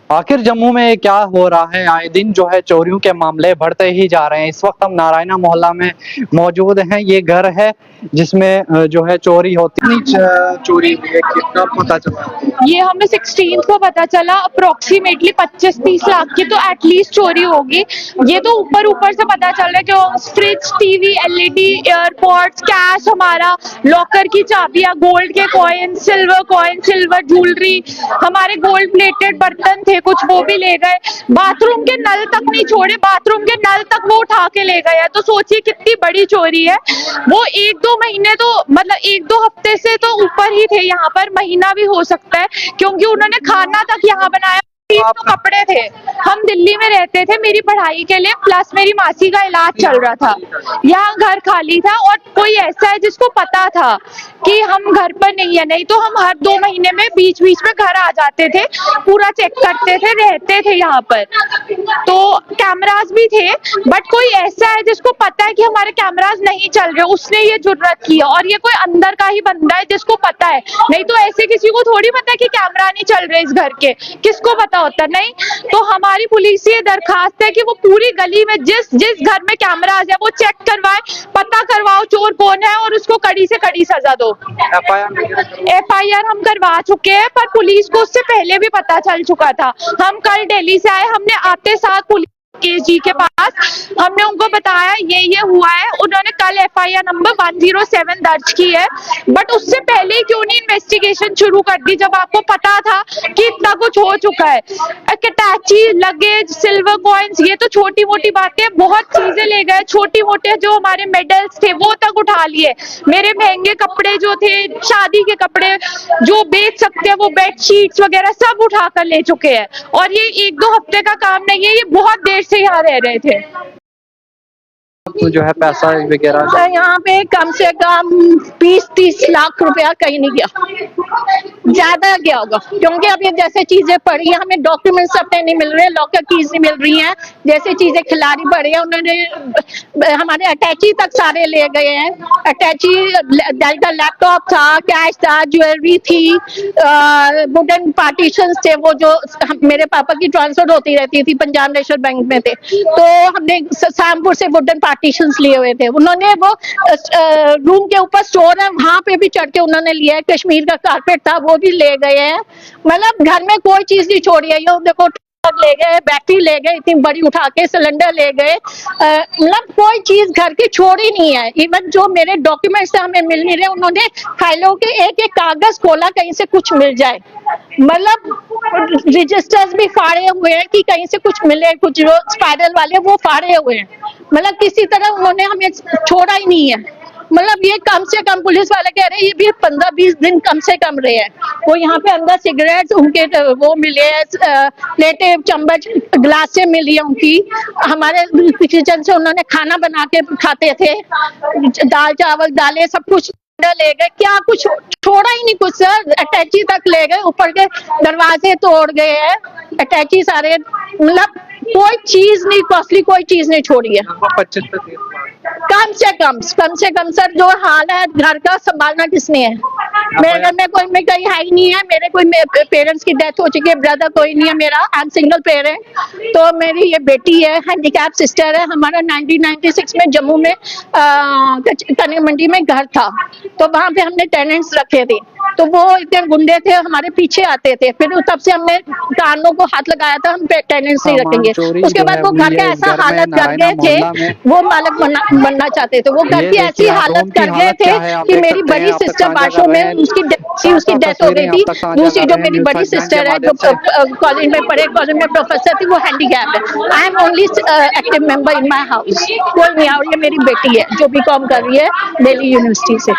आखिर जम्मू में क्या हो रहा है? आए दिन जो है चोरियों के मामले बढ़ते ही जा रहे हैं। इस वक्त हम नारायणा मोहल्ला में मौजूद हैं। ये घर है जिसमें जो है चोरी होती। कितनी चोरी हुई है, कितना पता चला? ये हमें 16 को पता चला। अप्रोक्सीमेटली 25-30 लाख की तो एटलीस्ट चोरी होगी। ये तो ऊपर ऊपर से पता चल रहा है कि fridge, TV, LED, AirPods, cash, हमारा लॉकर की चाबियां, गोल्ड के कॉइन, सिल्वर ज्वेलरी, हमारे गोल्ड प्लेटेड बर्तन थे कुछ, वो भी ले गए। बाथरूम के नल तक नहीं छोड़े, बाथरूम के नल तक वो उठा के ले गए। तो सोचिए कितनी बड़ी चोरी है। वो 1-2 महीने तो मतलब 1-2 हफ्ते से तो ऊपर ही थे यहाँ पर, महीना भी हो सकता है, क्योंकि उन्होंने खाना तक यहाँ बनाया। 3 तो कपड़े थे। हम दिल्ली में रहते थे मेरी पढ़ाई के लिए, प्लस मेरी मासी का इलाज चल रहा था। यहाँ घर खाली था और कोई ऐसा है जिसको पता था कि हम घर पर नहीं है। नहीं तो हम हर 2 महीने में बीच बीच में घर आ जाते थे, पूरा चेक करते थे, रहते थे यहाँ पर। तो कैमरास भी थे, बट कोई ऐसा है जिसको पता है कि हमारे कैमरास नहीं चल रहे, उसने ये जुर्रत की। और ये कोई अंदर का ही बंदा है जिसको पता है। नहीं तो ऐसे किसी को थोड़ी पता है कि कैमरा नहीं चल रहे इस घर के, किसको पता होता? नहीं। तो हमारी पुलिस से ये दरखास्त है कि वो पूरी गली में जिस जिस घर में कैमरास है वो चेक करवाए, पता करवाओ चोर कौन है और उसको कड़ी से कड़ी सजा दो। एफआईआर हम करवा चुके हैं, पर पुलिस को उससे पहले भी पता चल चुका था। हम कल दिल्ली से आए, हमने आते साथ पुलिस केजी के पास हमने उनको बताया ये हुआ है। उन्होंने कल एफआईआर नंबर 107 दर्ज की है, बट उससे पहले ही क्यों नहीं इन्वेस्टिगेशन शुरू कर दी जब आपको पता था कि इतना कुछ हो चुका है? अटैची, लगेज, सिल्वर कॉइन्स, ये तो छोटी मोटी बातें, बहुत चीजें ले गए। छोटी मोटे जो हमारे मेडल्स थे वो तक उठा लिए। मेरे महंगे कपड़े जो थे, शादी के कपड़े जो बेच सकते हैं, वो बेडशीट्स वगैरह सब उठा कर ले चुके हैं। और ये 1-2 हफ्ते का काम नहीं है, ये बहुत देर से यहाँ रह रहे थे। तो जो है पैसा वगैरह यहाँ पे कम से कम 20-30 लाख रुपया कहीं नहीं गया, ज्यादा गया होगा। क्योंकि अब ये जैसे चीजें पड़ी है, हमें डॉक्यूमेंट्स अपने नहीं मिल रहे, लॉकर कीज नहीं मिल रही हैं, जैसे चीजें खिलाड़ी पड़ी है। उन्होंने हमारे अटैची तक सारे ले गए हैं। अटैची का लैपटॉप था, कैश था, ज्वेलरी थी, वुडन पार्टीशन थे, वो जो मेरे पापा की ट्रांसफर होती रहती थी, पंजाब नेशनल बैंक में थे, तो हमने शामपुर से वुडन पार्टीशंस लिए हुए थे। उन्होंने वो रूम के ऊपर स्टोर है, वहां पे भी चढ़ के उन्होंने लिया है। कश्मीर का कारपेट था वो भी ले गए हैं। मतलब घर में कोई चीज नहीं छोड़ी है। ये देखो ले गए, बैटरी ले गए इतनी बड़ी उठा के, सिलेंडर ले गए। मतलब कोई चीज घर की छोड़ी नहीं है। इवन जो मेरे डॉक्यूमेंट्स हमें मिल नहीं रहे, उन्होंने फाइलों के एक एक कागज खोला कहीं से कुछ मिल जाए। मतलब रजिस्टर्स भी फाड़े हुए हैं कि कहीं से कुछ मिले, कुछ जो स्पाइरल वाले वो फाड़े हुए हैं। मतलब किसी तरह उन्होंने हमें छोड़ा ही नहीं है। मतलब ये कम से कम पुलिस वाले कह रहे हैं ये भी 15-20 दिन कम से कम रहे हैं। वो यहाँ पे अंदर सिगरेट उनके वो मिले हैं, प्लेटें, चम्मच, ग्लासें मिली है उनकी। हमारे किचन से उन्होंने खाना बना के खाते थे, दाल चावल दालें सब कुछ ले गए। क्या कुछ छोड़ा ही नहीं कुछ सर। अटैची तक ले गए, ऊपर के दरवाजे तोड़ गए हैं, अटैची सारे। मतलब कोई चीज नहीं, कॉस्टली कोई चीज नहीं छोड़ी है। कम से कम सर, जो हाल है घर का संभालना किसने है? मेरे घर में कोई कहीं है ही नहीं है। मेरे कोई पेरेंट्स की डेथ हो चुकी है, ब्रदर कोई नहीं है मेरा, आई एम सिंगल पेरेंट। तो मेरी ये बेटी है, हैंडीकैप सिस्टर है। हमारा 1996 में जम्मू में कने मंडी में घर था, तो वहां पे हमने टेनेंट्स रखे थे। तो वो इतने गुंडे थे, हमारे पीछे आते थे। फिर तब से हमने कानों को हाथ लगाया था, हम टेनेंट्स नहीं रखेंगे। उसके बाद वो घर का ऐसा हालत कर गए थे, वो मालिक बनना चाहते थे। वो घर की ऐसी हालत कर गए थे कि मेरी बड़ी सिस्टर बाशो में उसकी डेथ हो गई थी। दूसरी जो मेरी बड़ी सिस्टर है, जो कॉलेज में पढ़े, कॉलेज में प्रोफेसर थी, वो हैंडीकैप है। I am only active member in my house. कोई नहीं। और ये मेरी बेटी है जो बीकॉम कर रही है दिल्ली यूनिवर्सिटी से।